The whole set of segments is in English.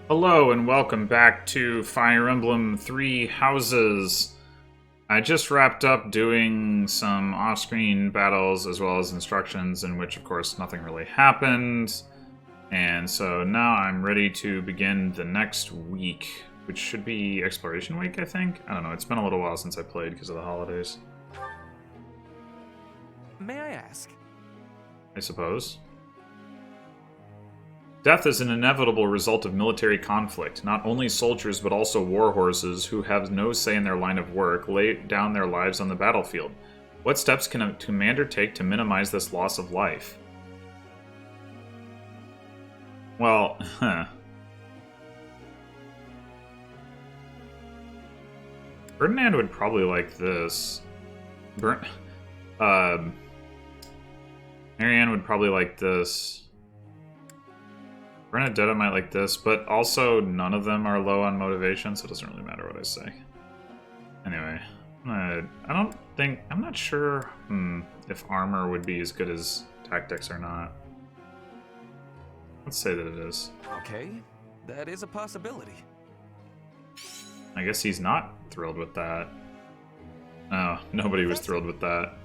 Hello and welcome back to Fire Emblem Three Houses. I just wrapped up doing some off-screen battles as well as instructions in which, of course, nothing really happened. And so now I'm ready to begin the next week, which should be Exploration Week, I think? I don't know, it's been a little while since I played because of the holidays. May I ask? I suppose. Death is an inevitable result of military conflict. Not only soldiers, but also war horses, who have no say in their line of work, lay down their lives on the battlefield. What steps can a commander take to minimize this loss of life? Well, Ferdinand would probably like this. Marianne would probably like this. Bernadetta might like this, but also none of them are low on motivation, so it doesn't really matter what I say. Anyway, I'm not sure if armor would be as good as tactics or not. Let's say that it is. Okay, that is a possibility. I guess he's not thrilled with that. No, nobody was thrilled with that.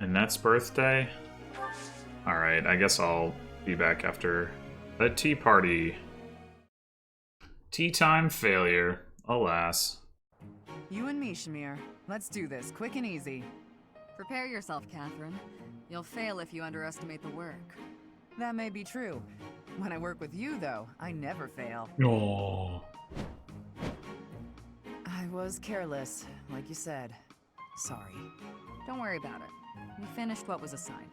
Annette's birthday? Alright, I guess I'll be back after a tea party. Tea time failure, alas. You and me, Shamir. Let's do this, quick and easy. Prepare yourself, Catherine. You'll fail if you underestimate the work. That may be true. When I work with you, though, I never fail. No. I was careless, like you said. Sorry. Don't worry about it. We finished what was assigned.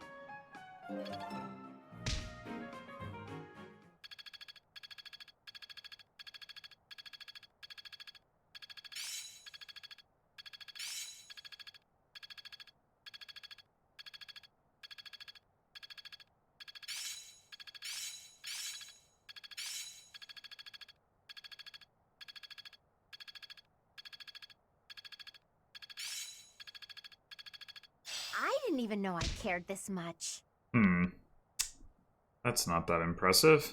I didn't even know I cared this much. That's not that impressive.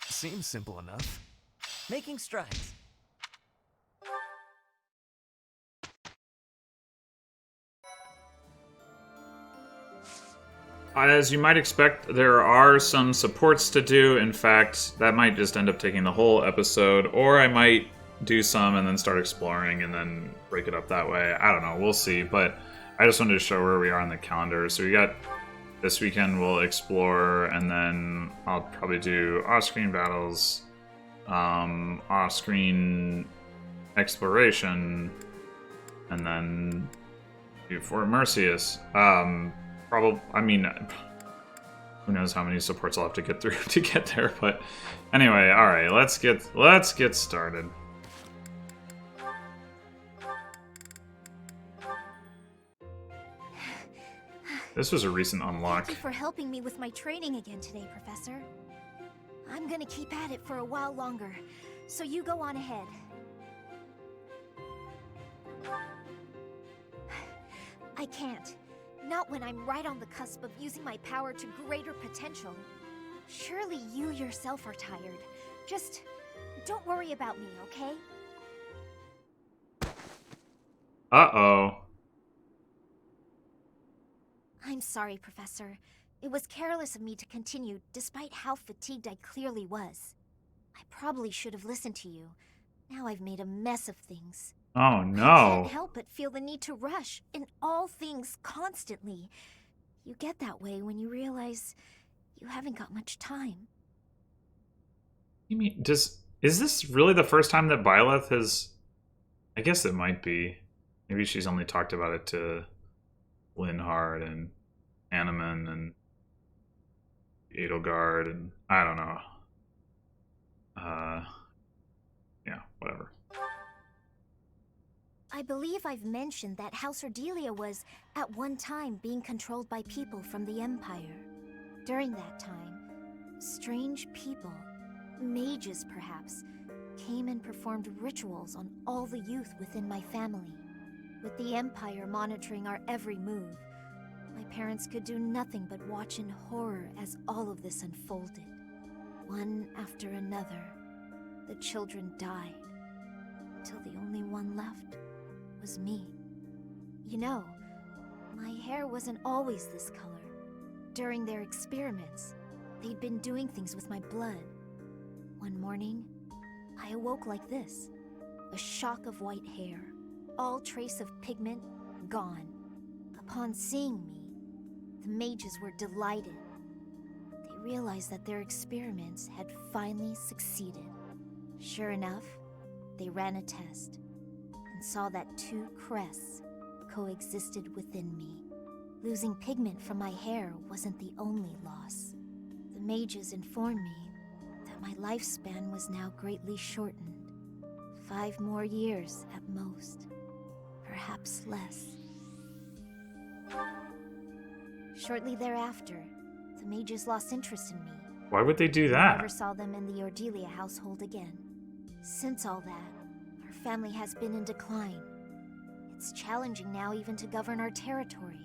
Seems simple enough. Making strides. As you might expect, there are some supports to do. In fact, that might just end up taking the whole episode, or I might do some and then start exploring and then break it up that way. I don't know, we'll see, but I just wanted to show where we are on the calendar. So we got this weekend, we'll explore, and then I'll probably do off-screen battles, off-screen exploration, and then do Fort Mercius. I mean, who knows how many supports I'll have to get through to get there, but anyway, alright, let's get started. This was a recent unlock. Thank you for helping me with my training again today, Professor. I'm gonna keep at it for a while longer, so you go on ahead. I can't. Not when I'm right on the cusp of using my power to greater potential. Surely you yourself are tired. Just don't worry about me, okay? Uh-oh. I'm sorry, Professor. It was careless of me to continue, despite how fatigued I clearly was. I probably should have listened to you. Now I've made a mess of things. Oh I no. can't help but feel the need to rush in all things constantly. You get that way when you realize you haven't got much time. You mean, is this really the first time that Byleth has... I guess it might be. Maybe she's only talked about it to Linhard and Animan and Edelgard and I don't know. Yeah, whatever. I believe I've mentioned that House Ordelia was, at one time, being controlled by people from the Empire. During that time, strange people, mages perhaps, came and performed rituals on all the youth within my family. With the Empire monitoring our every move, my parents could do nothing but watch in horror as all of this unfolded. One after another, the children died, until the only one left was me. You know, my hair wasn't always this color. During their experiments, they'd been doing things with my blood. One morning, I awoke like this. A shock of white hair, all trace of pigment gone. Upon seeing me, the mages were delighted. They realized that their experiments had finally succeeded. Sure enough, they ran a test and saw that 2 crests coexisted within me. Losing pigment from my hair wasn't the only loss. The mages informed me that my lifespan was now greatly shortened. 5 more years at most, perhaps less. Shortly thereafter, the mages lost interest in me. Why would they do I that? never saw them in the Ordelia household again. Since all that, our family has been in decline. It's challenging now even to govern our territory.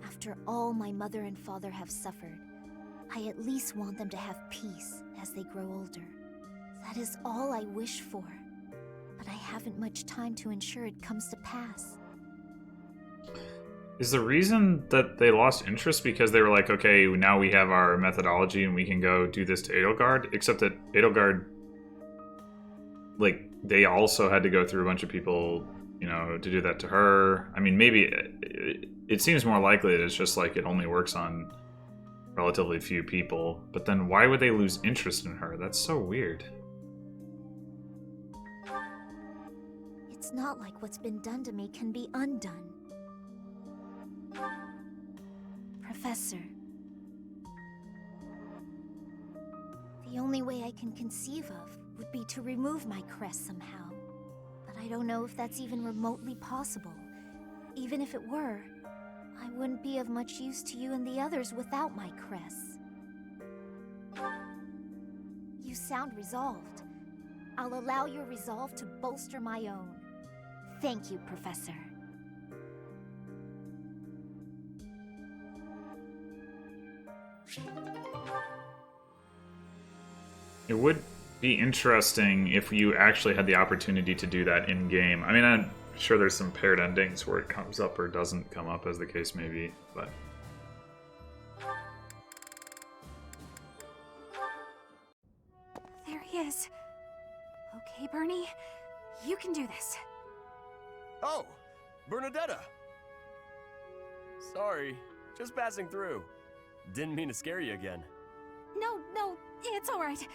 After all my mother and father have suffered, I at least want them to have peace as they grow older. That is all I wish for. But I haven't much time to ensure it comes to pass. Is the reason that they lost interest because they were like, okay, now we have our methodology and we can go do this to Edelgard? Except that Edelgard, like, they also had to go through a bunch of people, you know, to do that to her. I mean, maybe it seems more likely that it's just like it only works on relatively few people. But then why would they lose interest in her? That's so weird. It's not like what's been done to me can be undone. Professor. The only way I can conceive of would be to remove my crest somehow. But I don't know if that's even remotely possible. Even if it were, I wouldn't be of much use to you and the others without my crests. You sound resolved. I'll allow your resolve to bolster my own. Thank you, Professor. It would be interesting if you actually had the opportunity to do that in-game. I mean, I'm sure there's some paired endings where it comes up or doesn't come up, as the case may be, but... There he is. Okay, Bernie, you can do this. Oh, Bernadetta! Sorry, just passing through. Didn't mean to scare you again. No, it's all right.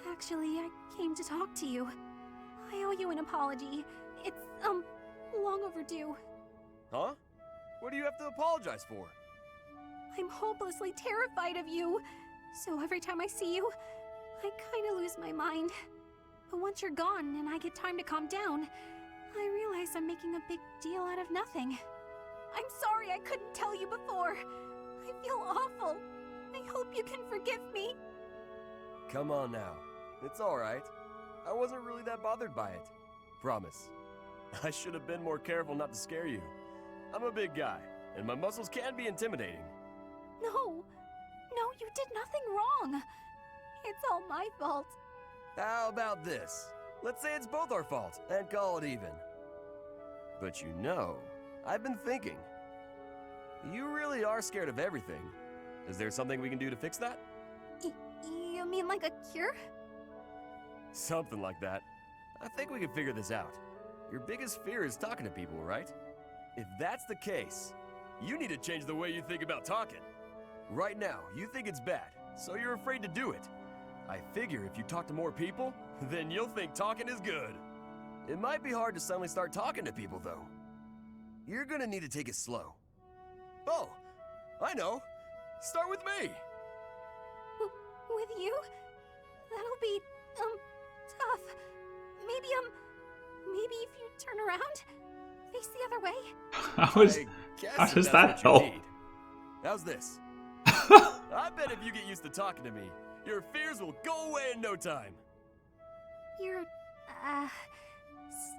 Actually, I came to talk to you. I owe you an apology. It's, long overdue. Huh? What do you have to apologize for? I'm hopelessly terrified of you. So every time I see you, I kinda lose my mind. But once you're gone and I get time to calm down, I realize I'm making a big deal out of nothing. I'm sorry I couldn't tell you before. I feel awful. I hope you can forgive me. Come on now. It's alright. I wasn't really that bothered by it. Promise. I should have been more careful not to scare you. I'm a big guy, and my muscles can be intimidating. No, you did nothing wrong. It's all my fault. How about this? Let's say it's both our fault, and call it even. But you know, I've been thinking. You really are scared of everything. Is there something we can do to fix that? You mean like a cure? Something like that. I think we can figure this out. Your biggest fear is talking to people, right? If that's the case, you need to change the way you think about talking. Right now, you think it's bad, so you're afraid to do it. I figure if you talk to more people, then you'll think talking is good. It might be hard to suddenly start talking to people, though. You're gonna need to take it slow. Oh, I know. Start with me. With you? That'll be, tough. Maybe if you turn around, face the other way. How does that help? How's this? I bet if you get used to talking to me, your fears will go away in no time. You're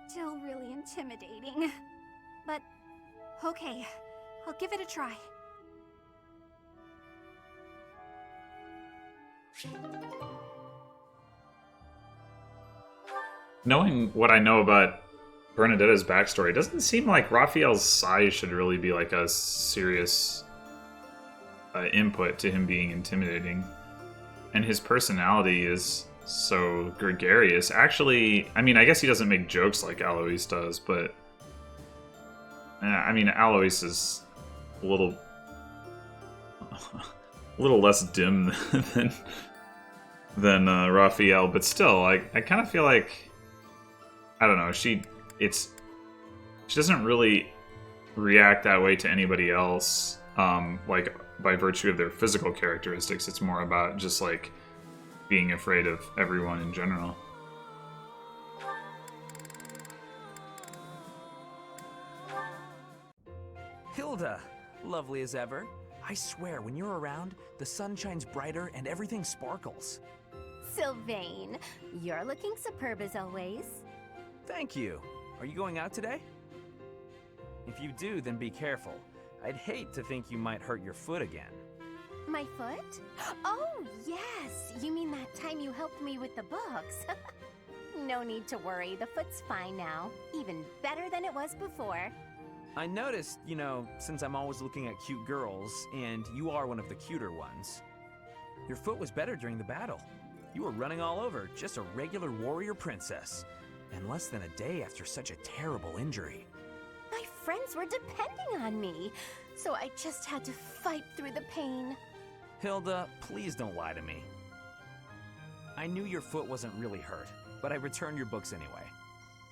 Still really intimidating. But, okay, I'll give it a try. Knowing what I know about Bernadetta's backstory, it doesn't seem like Raphael's size should really be like a serious input to him being intimidating. And his personality is so gregarious. Actually, I mean, I guess he doesn't make jokes like Alois does, but I mean, Alois is a little less dim than Raphael, but still, I kind of feel like, I don't know, she doesn't really react that way to anybody else, like by virtue of their physical characteristics. It's more about just like being afraid of everyone in general. Hilda, lovely as ever. I swear, when you're around, the sun shines brighter and everything sparkles. Sylvain, you're looking superb as always. Thank you. Are you going out today? If you do, then be careful. I'd hate to think you might hurt your foot again. My foot? Oh, yes! You mean that time you helped me with the books? No need to worry, the foot's fine now. Even better than it was before. I noticed, you know, since I'm always looking at cute girls, and you are one of the cuter ones, your foot was better during the battle. You were running all over, just a regular warrior princess. And less than a day after such a terrible injury. My friends were depending on me, so I just had to fight through the pain. Hilda, please don't lie to me. I knew your foot wasn't really hurt, but I returned your books anyway.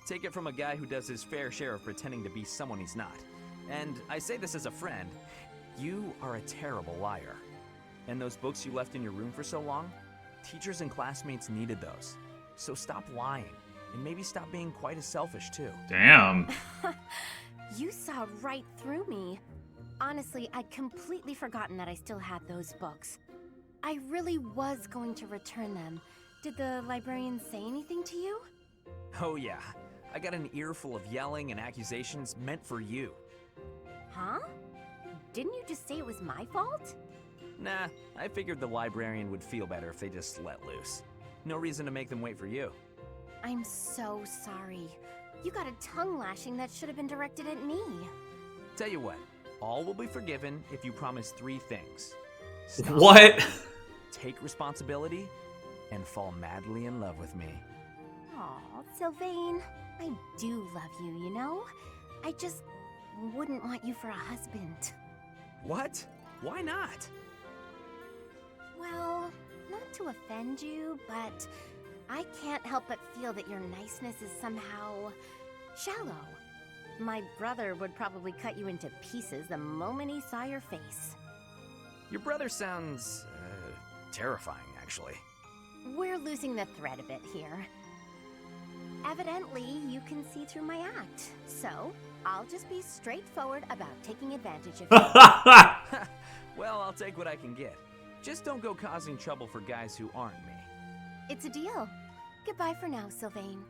Take it from a guy who does his fair share of pretending to be someone he's not. And I say this as a friend, you are a terrible liar. And those books you left in your room for so long, teachers and classmates needed those. So stop lying. And maybe stop being quite as selfish, too. Damn. You saw right through me. Honestly, I'd completely forgotten that I still had those books. I really was going to return them. Did the librarian say anything to you? Oh yeah, I got an earful of yelling and accusations meant for you. Huh? Didn't you just say it was my fault? Nah, I figured the librarian would feel better if they just let loose. No reason to make them wait for you. I'm so sorry. You got a tongue lashing that should have been directed at me. Tell you what, all will be forgiven if you promise 3 things. Stop, What? take responsibility, and fall madly in love with me. Aw, Sylvain, I do love you, you know? I just wouldn't want you for a husband. What? Why not? Well, not to offend you, but I can't help but feel that your niceness is somehow shallow. My brother would probably cut you into pieces the moment he saw your face. Your brother sounds, terrifying, actually. We're losing the thread a bit here. Evidently, you can see through my act, so I'll just be straightforward about taking advantage of you. Well, I'll take what I can get. Just don't go causing trouble for guys who aren't me. It's a deal. Goodbye for now, Sylvain.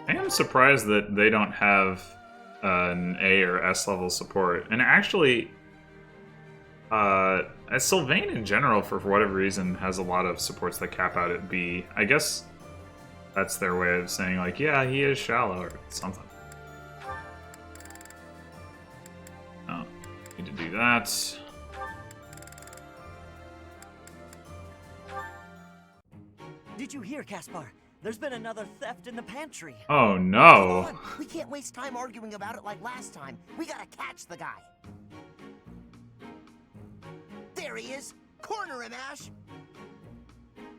I am surprised that they don't have an A or S level support. And actually, Sylvain in general, for whatever reason, has a lot of supports that cap out at B. I guess that's their way of saying, like, yeah, he is shallow or something. Oh, need to do that. Did you hear, Caspar? There's been another theft in the pantry. Oh no. Come on, we can't waste time arguing about it like last time. We gotta catch the guy. There he is. Corner him, Ash.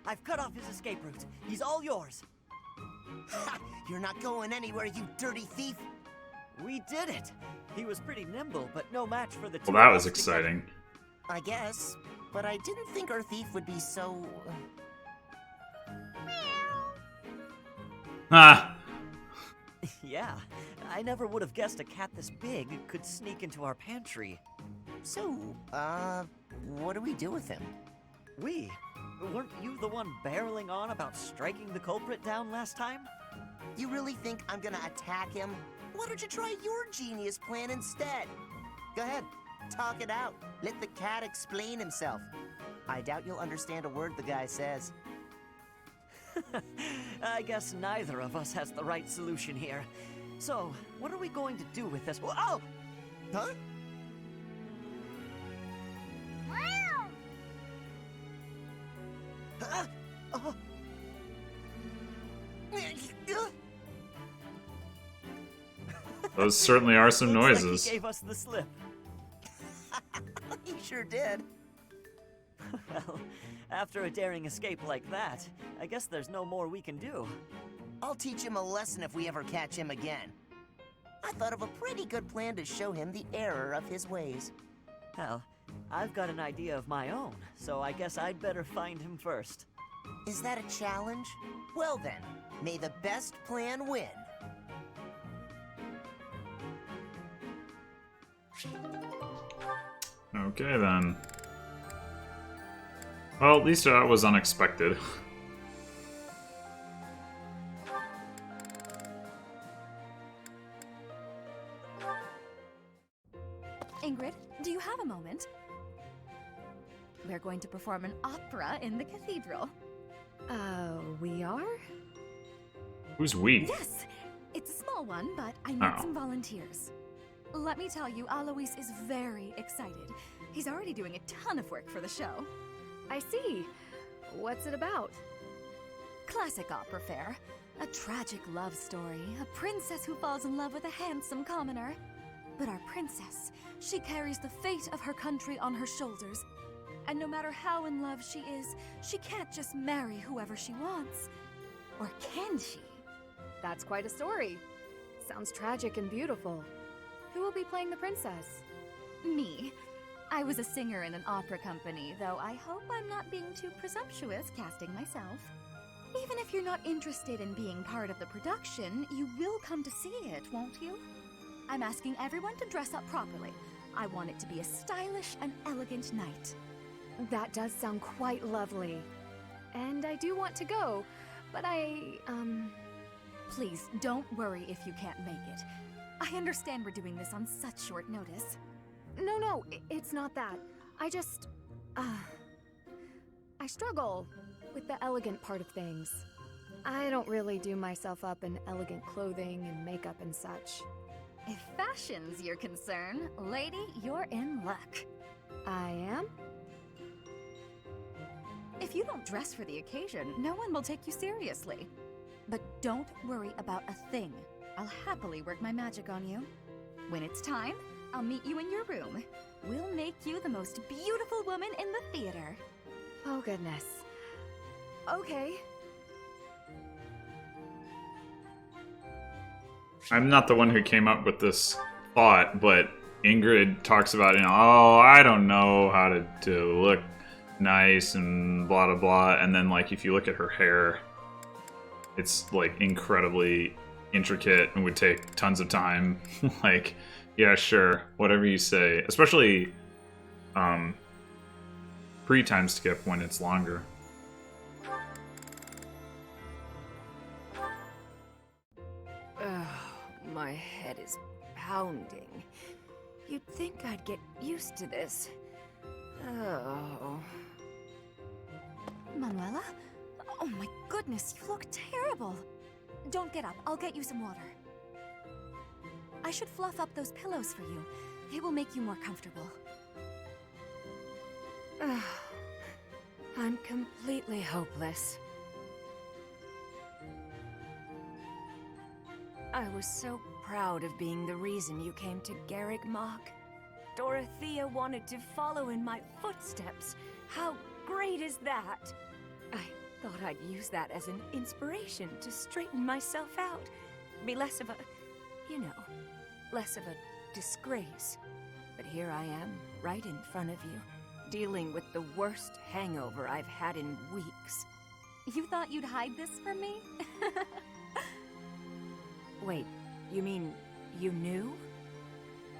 I've cut off his escape route. He's all yours. Ha! You're not going anywhere, you dirty thief. We did it. He was pretty nimble, but no match for the two. Well, that of was us together. exciting. I guess, but I didn't think our thief would be so... Ah. Yeah, I never would have guessed a cat this big could sneak into our pantry. So, what do we do with him? We? Weren't you the one barreling on about striking the culprit down last time? You really think I'm gonna attack him? Why don't you try your genius plan instead? Go ahead, talk it out. Let the cat explain himself. I doubt you'll understand a word the guy says. I guess neither of us has the right solution here. So, what are we going to do with this? Oh! Huh? Oh. Those certainly are some Looks noises. like he gave us the slip. He sure did. Well, after a daring escape like that, I guess there's no more we can do. I'll teach him a lesson if we ever catch him again. I thought of a pretty good plan to show him the error of his ways. Hell, I've got an idea of my own, so I guess I'd better find him first. Is that a challenge? Well then, may the best plan win. Okay then. Well, at least that was unexpected. Ingrid, do you have a moment? We're going to perform an opera in the cathedral. We are? Who's we? Yes! It's a small one, but I need Oh. some volunteers. Let me tell you, Alois is very excited. He's already doing a ton of work for the show. I see. What's it about? Classic opera fare. A tragic love story. A princess who falls in love with a handsome commoner. But our princess, she carries the fate of her country on her shoulders. And no matter how in love she is, she can't just marry whoever she wants. Or can she? That's quite a story. Sounds tragic and beautiful. Who will be playing the princess? Me. I was a singer in an opera company, though I hope I'm not being too presumptuous casting myself. Even if you're not interested in being part of the production, you will come to see it, won't you? I'm asking everyone to dress up properly. I want it to be a stylish and elegant night. That does sound quite lovely. And I do want to go, but Please, don't worry if you can't make it. I understand we're doing this on such short notice. No, it's not that. I struggle with the elegant part of things. I don't really do myself up in elegant clothing and makeup and such. If fashion's your concern, lady, you're in luck. I am? If you don't dress for the occasion, no one will take you seriously. But don't worry about a thing. I'll happily work my magic on you. When it's time, I'll meet you in your room. We'll make you the most beautiful woman in the theater. Oh, goodness. Okay. I'm not the one who came up with this thought, but Ingrid talks about, oh, I don't know how to look nice and blah, blah, blah. And then, like, if you look at her hair, it's, like, incredibly intricate and would take tons of time. Like, yeah, sure, whatever you say. Especially pre-time skip when it's longer. My head is pounding. You'd think I'd get used to this. Oh. Manuela? Oh my goodness, you look terrible. Don't get up, I'll get you some water. I should fluff up those pillows for you. It will make you more comfortable. I'm completely hopeless. I was so proud of being the reason you came to Garrick Mach. Dorothea wanted to follow in my footsteps. How great is that? I thought I'd use that as an inspiration to straighten myself out. Be less of a, less of a disgrace. But here I am, right in front of you, dealing with the worst hangover I've had in weeks. You thought you'd hide this from me? Wait, you mean you knew?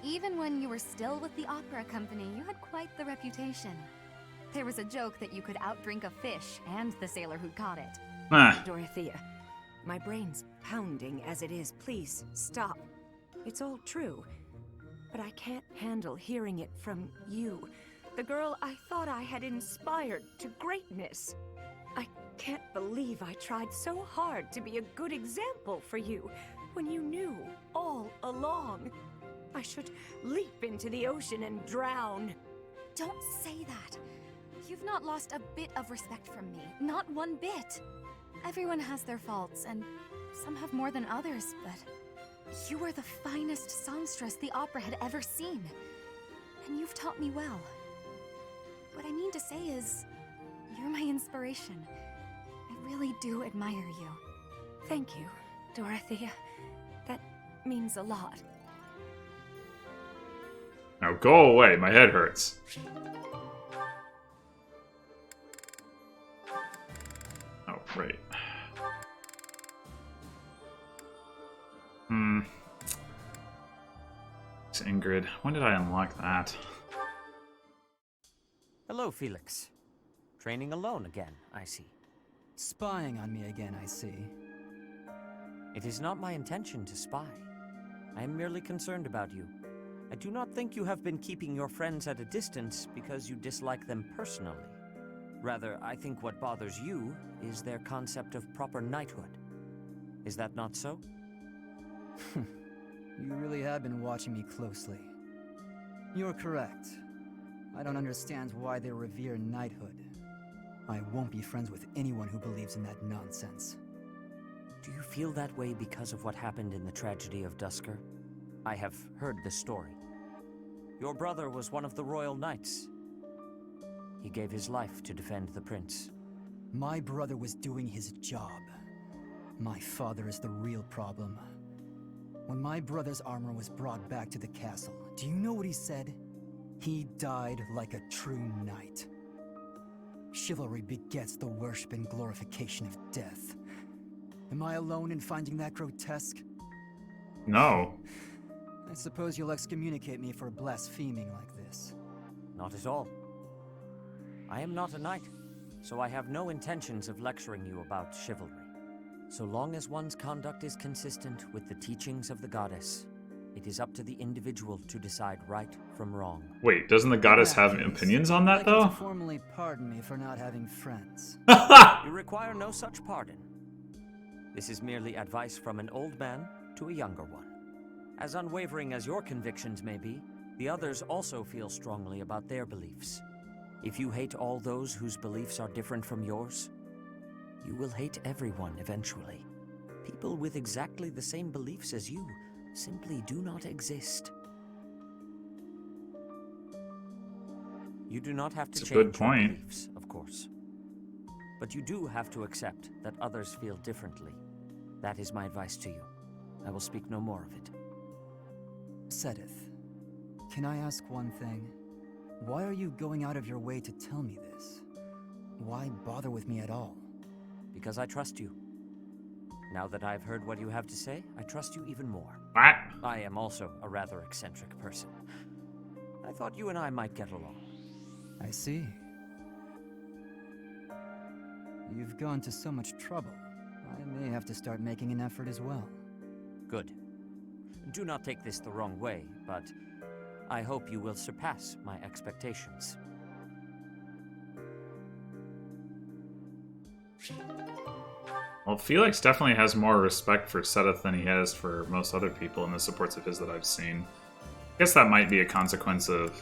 Even when you were still with the opera company, you had quite the reputation. There was a joke that you could outdrink a fish and the sailor who caught it. Dorothea, my brain's pounding as it is. Please, stop. It's all true. But I can't handle hearing it from you, the girl I thought I had inspired to greatness. I can't believe I tried so hard to be a good example for you when you knew all along. I should leap into the ocean and drown. Don't say that. You've not lost a bit of respect from me. Not one bit. Everyone has their faults, and some have more than others, but you were the finest songstress the opera had ever seen. And you've taught me well. What I mean to say is, you're my inspiration. I really do admire you. Thank you, Dorothea. That means a lot. Now go away, my head hurts. Oh, right. It's Ingrid. When did I unlock that? Hello, Felix. Training alone again, I see. Spying on me again, I see. It is not my intention to spy. I am merely concerned about you. I do not think you have been keeping your friends at a distance because you dislike them personally. Rather, I think what bothers you is their concept of proper knighthood. Is that not so? You really have been watching me closely. You're correct. I don't understand why they revere knighthood. I won't be friends with anyone who believes in that nonsense. Do you feel that way because of what happened in the tragedy of Dusker? I have heard the story. Your brother was one of the royal knights. He gave his life to defend the prince. My brother was doing his job. My father is the real problem. When my brother's armor was brought back to the castle, do you know what he said? He died like a true knight. Chivalry begets the worship and glorification of death. Am I alone in finding that grotesque? No. I suppose you'll excommunicate me for blaspheming like this. Not at all. I am not a knight, so I have no intentions of lecturing you about chivalry. So long as one's conduct is consistent with the teachings of the goddess, it is up to the individual to decide right from wrong. Wait, doesn't the goddess have opinions on that, though? I'd like you to formally pardon me for not having friends. You require no such pardon. This is merely advice from an old man to a younger one. As unwavering as your convictions may be, the others also feel strongly about their beliefs. If you hate all those whose beliefs are different from yours, you will hate everyone eventually. People with exactly the same beliefs as you simply do not exist. You do not have to change your beliefs, of course. But you do have to accept that others feel differently. That is my advice to you. I will speak no more of it. Sedith, can I ask one thing? Why are you going out of your way to tell me this? Why bother with me at all? Because I trust you. Now that I've heard what you have to say, I trust you even more. What? I am also a rather eccentric person. I thought you and I might get along. I see. You've gone to so much trouble. I may have to start making an effort as well. Good. Do not take this the wrong way, but I hope you will surpass my expectations. Well, Felix definitely has more respect for Sedith than he has for most other people in the supports of his that I've seen. I guess that might be a consequence of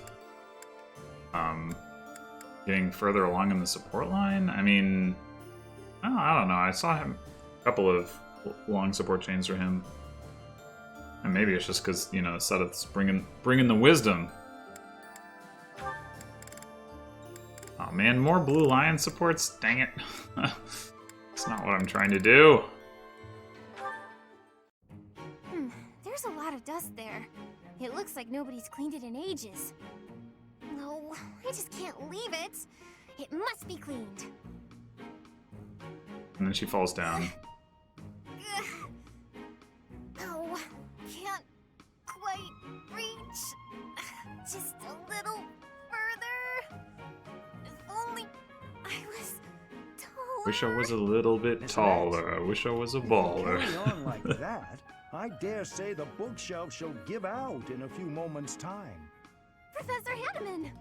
getting further along in the support line. I mean, I don't know. I saw him a couple of long support chains for him. And maybe it's just because, you know, Sedith's bringing the wisdom. Oh man, more Blue Lion supports? Dang it. That's not what I'm trying to do. There's a lot of dust there. It looks like nobody's cleaned it in ages. No, I just can't leave it. It must be cleaned. And then she falls down. Oh, can't quite reach. Just a little further. If Wish I was a little bit taller. I wish I was a baller. If you carry on like that, I dare say the bookshelf shall give out in a few moments' time. Professor Hanneman!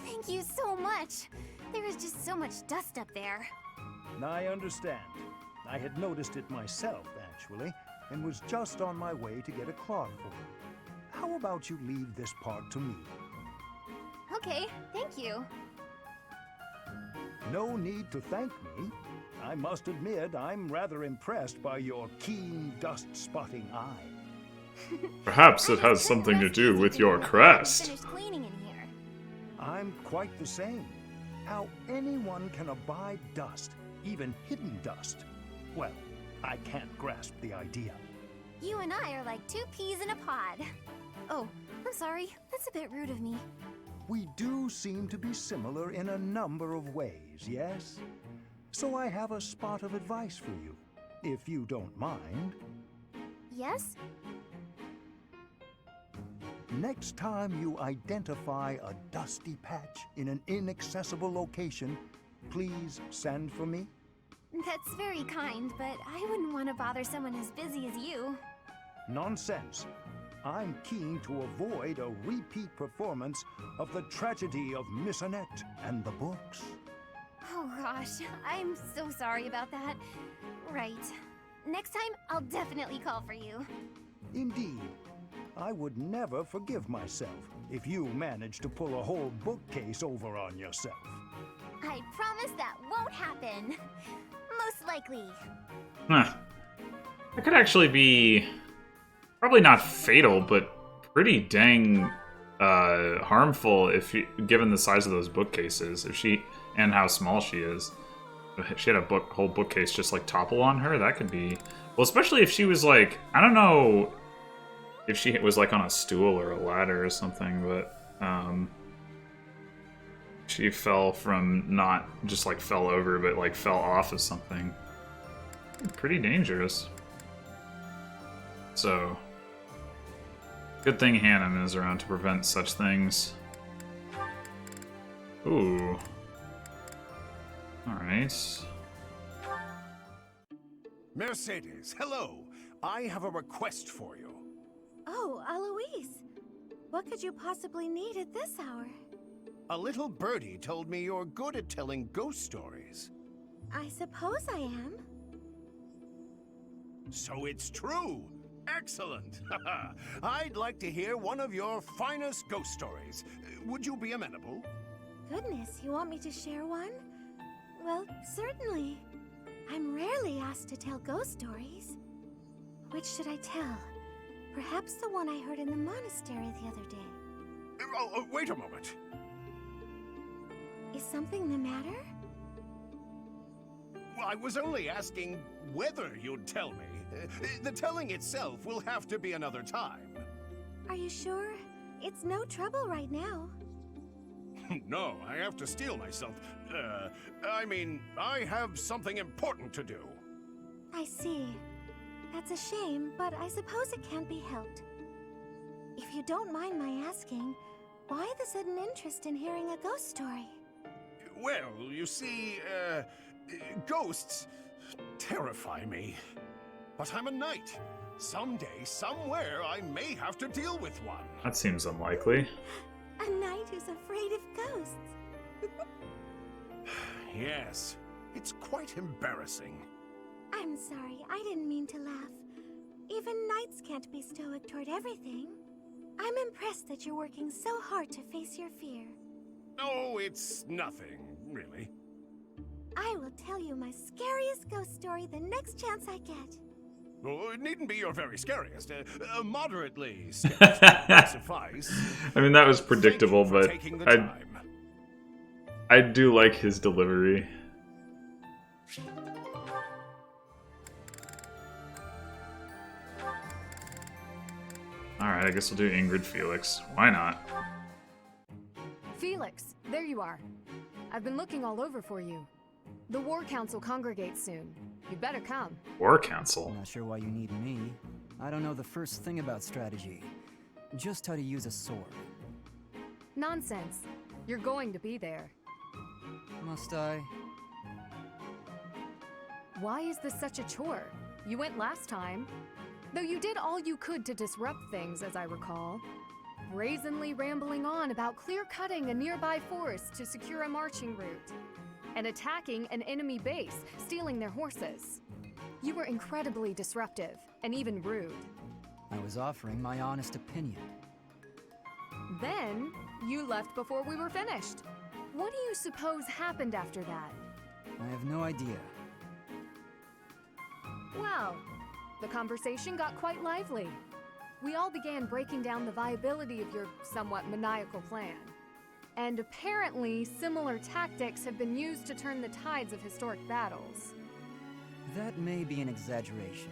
Thank you so much. There is just so much dust up there. I understand. I had noticed it myself, actually, and was just on my way to get a cloth for it. How about you leave this part to me? Okay, thank you. No need to thank me. I must admit, I'm rather impressed by your keen dust-spotting eye. Perhaps it has something to do with your crest. Finished cleaning in here. I'm quite the same. How anyone can abide dust, even hidden dust. Well, I can't grasp the idea. You and I are like 2 peas in a pod. Oh, I'm sorry. That's a bit rude of me. We do seem to be similar in a number of ways, yes? So I have a spot of advice for you, if you don't mind. Yes? Next time you identify a dusty patch in an inaccessible location, please send for me. That's very kind, but I wouldn't want to bother someone as busy as you. Nonsense. I'm keen to avoid a repeat performance of the tragedy of Miss Annette and the books. Oh gosh, I'm so sorry about that. Right. Next time, I'll definitely call for you. Indeed. I would never forgive myself if you managed to pull a whole bookcase over on yourself. I promise that won't happen. Most likely. Huh. That could actually be probably not fatal, but pretty dang harmful if you, given the size of those bookcases. If she and how small she is, if she had a whole bookcase just like topple on her, that could be well. Especially if she was like, I don't know if she was like on a stool or a ladder or something, but she fell from not just like fell over, but like fell off of something. Pretty dangerous. So, good thing Hanneman is around to prevent such things. Ooh. Alright. Mercedes, hello. I have a request for you. Oh, Aloise. What could you possibly need at this hour? A little birdie told me you're good at telling ghost stories. I suppose I am. So it's true. Excellent. I'd like to hear one of your finest ghost stories. Would you be amenable? Goodness, you want me to share one? Well, certainly. I'm rarely asked to tell ghost stories. Which should I tell? Perhaps the one I heard in the monastery the other day. Oh, wait a moment. Is something the matter? Well, I was only asking whether you'd tell me. The telling itself will have to be another time. Are you sure? It's no trouble right now. No, I have to steel myself. I mean, I have something important to do. I see. That's a shame, but I suppose it can't be helped. If you don't mind my asking, why the sudden interest in hearing a ghost story? Well, you see, ghosts terrify me. But I'm a knight. Someday, somewhere, I may have to deal with one. That seems unlikely. A knight who's afraid of ghosts. Yes, it's quite embarrassing. I'm sorry, I didn't mean to laugh. Even knights can't be stoic toward everything. I'm impressed that you're working so hard to face your fear. Oh, it's nothing, really. I will tell you my scariest ghost story the next chance I get. Oh, it needn't be your very scariest. Moderately scariest would suffice. I mean, that was predictable, but I do like his delivery. Alright, I guess we'll do Ingrid Felix. Why not? Felix, there you are. I've been looking all over for you. The War Council congregates soon. You'd better come. War Council? I'm not sure why you need me. I don't know the first thing about strategy. Just how to use a sword. Nonsense. You're going to be there. Must I? Why is this such a chore? You went last time. Though you did all you could to disrupt things, as I recall. Brazenly rambling on about clear-cutting a nearby forest to secure a marching route. And attacking an enemy base, stealing their horses. You were incredibly disruptive, and even rude. I was offering my honest opinion. Then, you left before we were finished. What do you suppose happened after that? I have no idea. Well, the conversation got quite lively. We all began breaking down the viability of your somewhat maniacal plan. And apparently, similar tactics have been used to turn the tides of historic battles. That may be an exaggeration.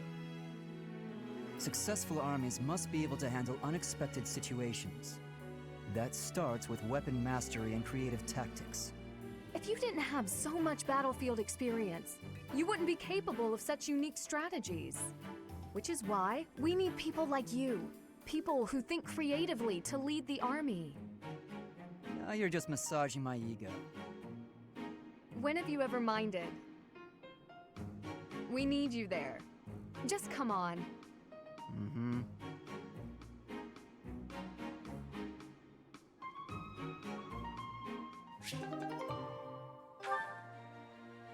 Successful armies must be able to handle unexpected situations. That starts with weapon mastery and creative tactics. If you didn't have so much battlefield experience, you wouldn't be capable of such unique strategies. Which is why we need people like you. People who think creatively to lead the army. Now you're just massaging my ego. When have you ever minded? We need you there. Just come on. Mm-hmm.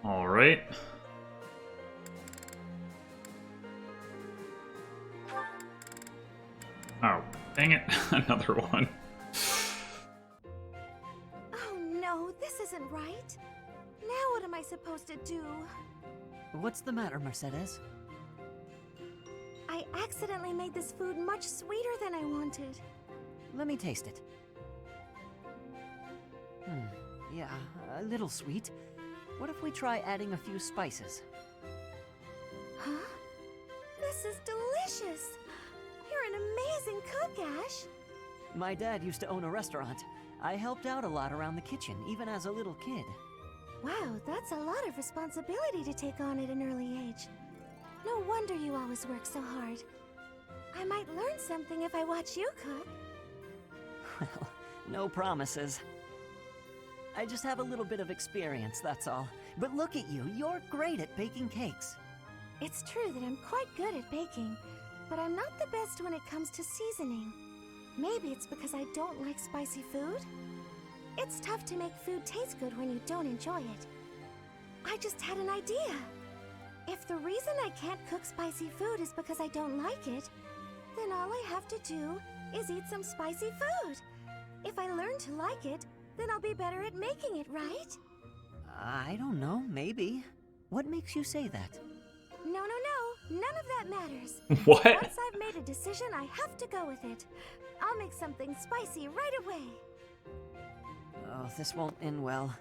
All right. Oh, dang it. Another one. Oh no, this isn't right. Now what am I supposed to do? What's the matter, Mercedes? I accidentally made this food much sweeter than I wanted. Let me taste it. Yeah, a little sweet. What if we try adding a few spices? Huh? This is delicious! You're an amazing cook, Ash! My dad used to own a restaurant. I helped out a lot around the kitchen, even as a little kid. Wow, that's a lot of responsibility to take on at an early age. No wonder you always work so hard. I might learn something if I watch you cook. Well, no promises. I just have a little bit of experience, that's all. But look at you, you're great at baking cakes. It's true that I'm quite good at baking, but I'm not the best when it comes to seasoning. Maybe it's because I don't like spicy food? It's tough to make food taste good when you don't enjoy it. I just had an idea. If the reason I can't cook spicy food is because I don't like it, then all I have to do is eat some spicy food. If I learn to like it, then I'll be better at making it, right? I don't know, maybe. What makes you say that? No. None of that matters. What? Once I've made a decision, I have to go with it. I'll make something spicy right away. Oh, this won't end well.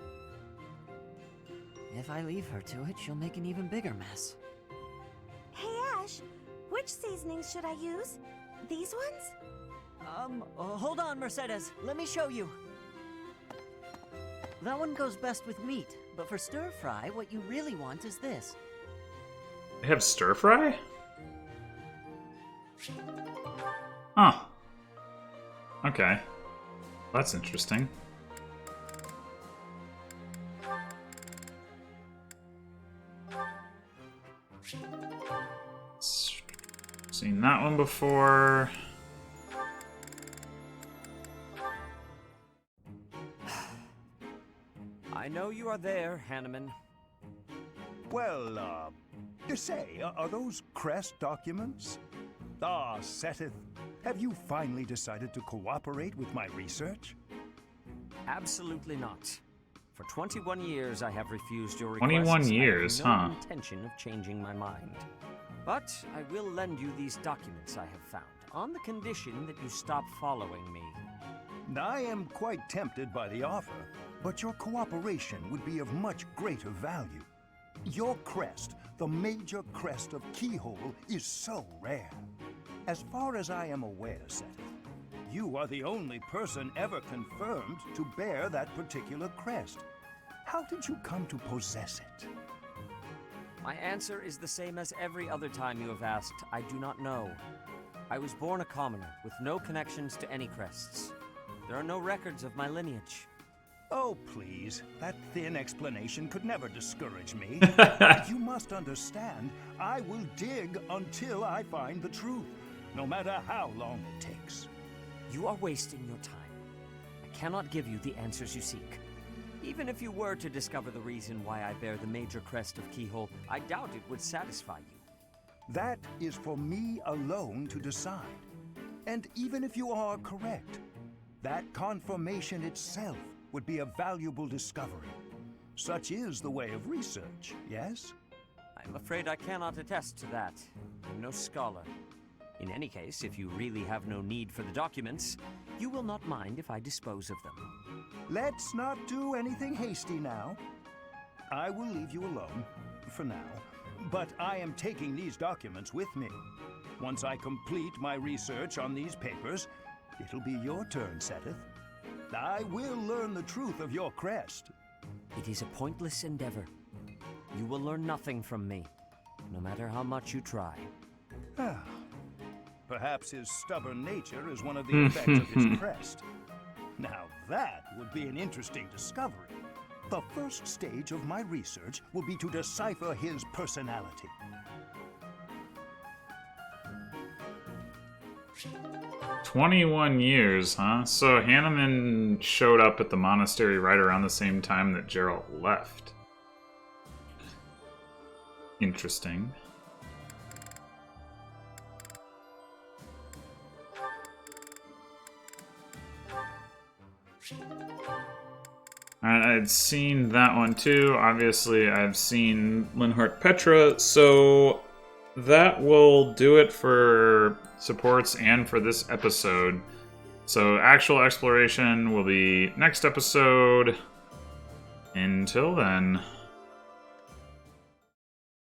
If I leave her to it, she'll make an even bigger mess. Hey, Ash, which seasonings should I use? These ones? Hold on, Mercedes. Let me show you. That one goes best with meat, but for stir-fry, what you really want is this. They have stir fry? Huh. Okay. That's interesting. Seen that one before. I know you are there, Hanneman. Well, say, are those crest documents? Ah, Seteth, have you finally decided to cooperate with my research? Absolutely not. For 21 years, I have refused your requests. 21 years, I have huh? no intention of changing my mind. But I will lend you these documents I have found, on the condition that you stop following me. I am quite tempted by the offer, but your cooperation would be of much greater value. Your crest, the major crest of Keyhole, is so rare. As far as I am aware, Seteth, you are the only person ever confirmed to bear that particular crest. How did you come to possess it? My answer is the same as every other time you have asked. I do not know. I was born a commoner, with no connections to any crests. There are no records of my lineage. Oh, please. That thin explanation could never discourage me. You must understand, I will dig until I find the truth, no matter how long it takes. You are wasting your time. I cannot give you the answers you seek. Even if you were to discover the reason why I bear the major crest of Keyhole, I doubt it would satisfy you. That is for me alone to decide. And even if you are correct, that confirmation itself would be a valuable discovery. Such is the way of research, yes? I'm afraid I cannot attest to that. I'm no scholar. In any case, if you really have no need for the documents, you will not mind if I dispose of them. Let's not do anything hasty now. I will leave you alone, for now, but I am taking these documents with me. Once I complete my research on these papers, it'll be your turn, Seteth. I will learn the truth of your crest. It is a pointless endeavor. You will learn nothing from me, no matter how much you try. Perhaps his stubborn nature is one of the effects of his crest. Now that would be an interesting discovery. The first stage of my research will be to decipher his personality. "21 years, huh? So Hanneman showed up at the monastery right around the same time that Geralt left. Interesting. I'd seen that one too. Obviously, I've seen Linhart Petra, so that will do it for supports and for this episode. So actual exploration will be next episode. Until then...